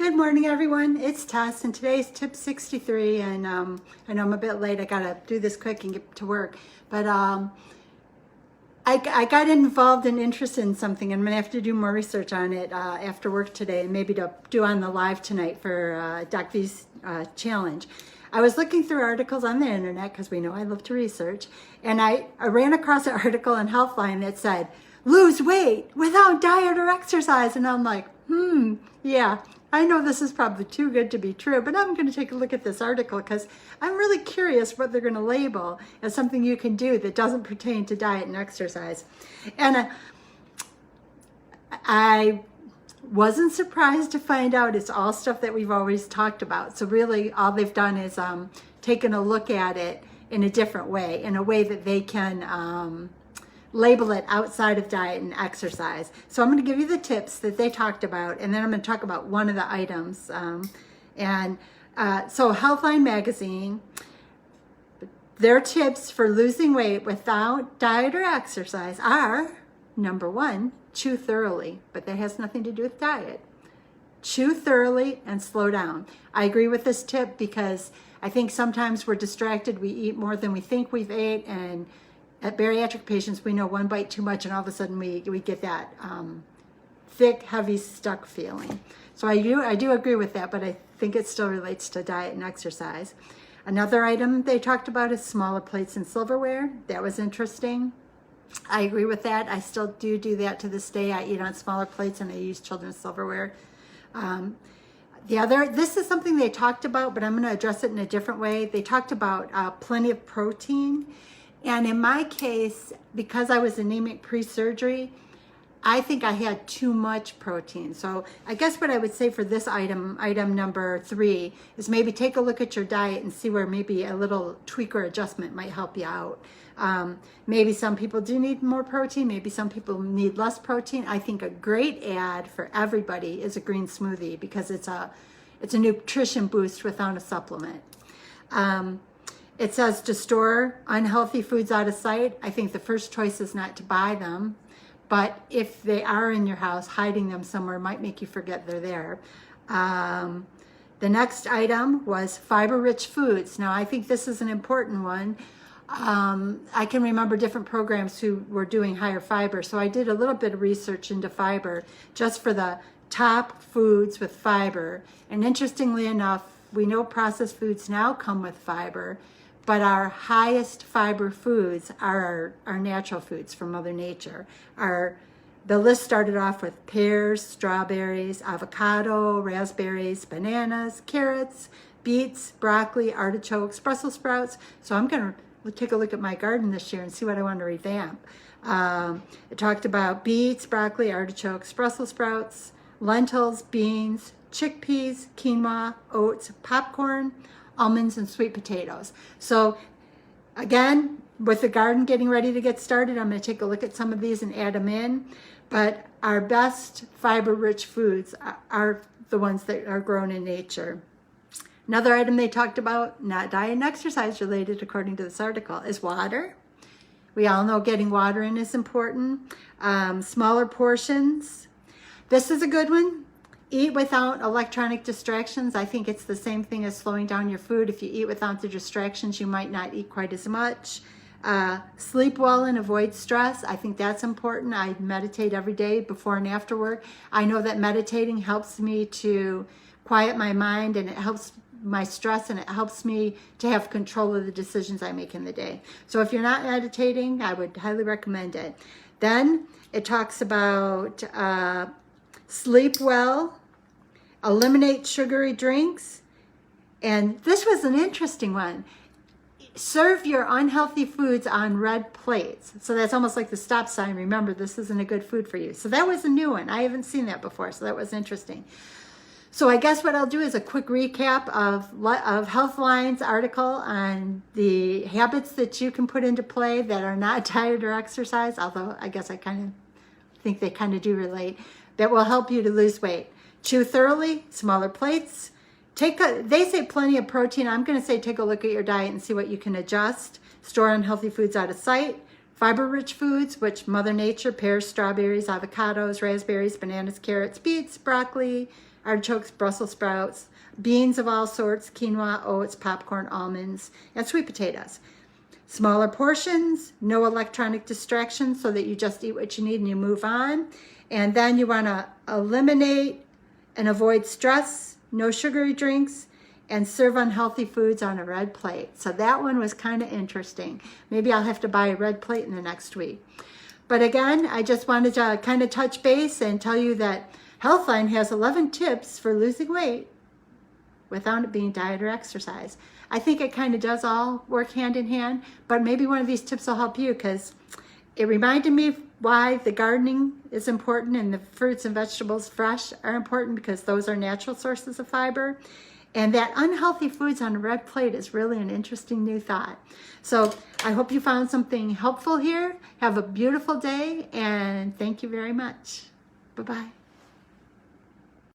Good morning, everyone. It's Tess, and today's tip 63. And I know I'm a bit late. I gotta do this quick and get to work. But I got involved and interested in something, and I'm gonna have to do more research on it after work today, and maybe to do on the live tonight for Doc V's challenge. I was looking through articles on the internet because we know I love to research, and I ran across an article in Healthline that said, "Lose weight without diet or exercise," and I'm like, yeah. I know this is probably too good to be true, but I'm going to take a look at this article because I'm really curious what they're going to label as something you can do that doesn't pertain to diet and exercise. And I wasn't surprised to find out it's all stuff that we've always talked about. So really all they've done is taken a look at it in a different way, in a way that they can label it outside of diet and exercise. So I'm going to give you the tips that they talked about, and then I'm going to talk about one of the items. So Healthline Magazine, their tips for losing weight without diet or exercise are, number one, chew thoroughly, but that has nothing to do with diet. Chew thoroughly and slow down. I agree with this tip because I think sometimes we're distracted. We eat more than we think we've ate, and at bariatric patients, we know one bite too much, and all of a sudden we get that thick, heavy, stuck feeling. So I do agree with that, but I think it still relates to diet and exercise. Another item they talked about is smaller plates and silverware. That was interesting. I agree with that. I still do that to this day. I eat on smaller plates and I use children's silverware. This is something they talked about, but I'm going to address it in a different way. They talked about plenty of protein. And in my case, because I was anemic pre-surgery, I think I had too much protein. So I guess what I would say for this item number 3, is maybe take a look at your diet and see where maybe a little tweak or adjustment might help you out. Maybe some people do need more protein. Maybe some people need less protein. I think a great ad for everybody is a green smoothie because it's a nutrition boost without a supplement. It says to store unhealthy foods out of sight. I think the first choice is not to buy them, but if they are in your house, hiding them somewhere might make you forget they're there. The next item was fiber-rich foods. Now, I think this is an important one. I can remember different programs who were doing higher fiber, so I did a little bit of research into fiber just for the top foods with fiber. And interestingly enough, we know processed foods now come with fiber, but our highest fiber foods are our natural foods from Mother Nature. The list started off with pears, strawberries, avocado, raspberries, bananas, carrots, beets, broccoli, artichokes, Brussels sprouts. So I'm going to take a look at my garden this year and see what I want to revamp. It talked about beets, broccoli, artichokes, Brussels sprouts, lentils, beans, chickpeas, quinoa, oats, popcorn, almonds, and sweet potatoes. So again, with the garden getting ready to get started, I'm going to take a look at some of these and add them in. But our best fiber-rich foods are the ones that are grown in nature. Another item they talked about, not diet and exercise related according to this article, is water. We all know getting water in is important. Smaller portions. This is a good one. Eat without electronic distractions. I think it's the same thing as slowing down your food. If you eat without the distractions, you might not eat quite as much. Sleep well and avoid stress. I think that's important. I meditate every day before and after work. I know that meditating helps me to quiet my mind, and it helps my stress, and it helps me to have control of the decisions I make in the day. So if you're not meditating, I would highly recommend it. Then it talks about sleep well, eliminate sugary drinks, and this was an interesting one. Serve your unhealthy foods on red plates. So that's almost like the stop sign. Remember, this isn't a good food for you. So that was a new one. I haven't seen that before, so that was interesting. So I guess what I'll do is a quick recap of Healthline's article on the habits that you can put into play that are not diet or exercise, although I guess I kind of think they kind of do relate, that will help you to lose weight. Chew thoroughly, smaller plates. They say plenty of protein. I'm going to say take a look at your diet and see what you can adjust. Store unhealthy foods out of sight. Fiber-rich foods, which Mother Nature, pears, strawberries, avocados, raspberries, bananas, carrots, beets, broccoli, artichokes, Brussels sprouts, beans of all sorts, quinoa, oats, popcorn, almonds, and sweet potatoes. Smaller portions, no electronic distractions, so that you just eat what you need and you move on. And then you want to eliminate and avoid stress, no sugary drinks, and serve unhealthy foods on a red plate. So that one was kind of interesting. Maybe I'll have to buy a red plate in the next week. But again, I just wanted to kind of touch base and tell you that Healthline has 11 tips for losing weight without it being diet or exercise. I think it kind of does all work hand in hand, but maybe one of these tips will help you, because it reminded me why the gardening is important and the fruits and vegetables fresh are important, because those are natural sources of fiber. And that unhealthy foods on a red plate is really an interesting new thought. So I hope you found something helpful here. Have a beautiful day, and thank you very much. Bye-bye.